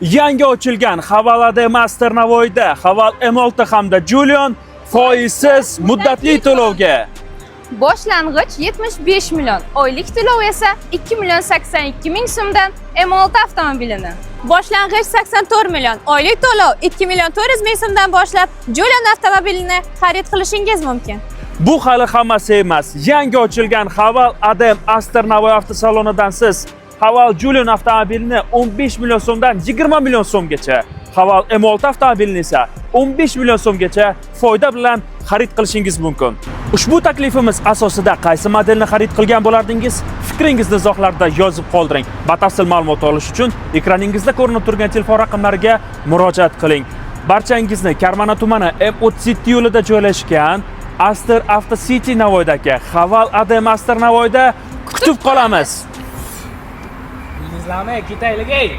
Yangi ochilgan Haval ADM Aster Navoiyda Haval M6 hamda Julion foizsiz muddatli to'lovga. Boshlang'ich 75 million, oylik to'lov esa 2 million 82 ming so'mdan M6 avtomobilini. Boshlang'ich 84 million, oylik to'lov 2 million 400 ming so'mdan boshlab Julion avtomobilini xarid qilishingiz mumkin. Bu hali hammasi emas. Yangi ochilgan Haval ADM Aster Navoiy avtosalonidan siz Haval Julion avtomobilini 15 million so'mdan 20 million so'mgacha, Haval M6 avtomobilini esa 15 million so'mgacha foyda bilan xarid qilishingiz mumkin. Ushbu taklifimiz asosida qaysi modelni xarid qilgan bo'lardingiz? Fikringizni izohlarda yozib qoldiring. Batafsil ma'lumot olish uchun ekraningizda ko'rinib turgan telefon raqamlariga murojaat qiling. Barchangizni Karmana tumani M37 yo'lida joylashgan Aster Auto City Navoiydagi Haval ADM Aster Navoiyda kutib qolamiz. Bizneslarni ketaylik ey.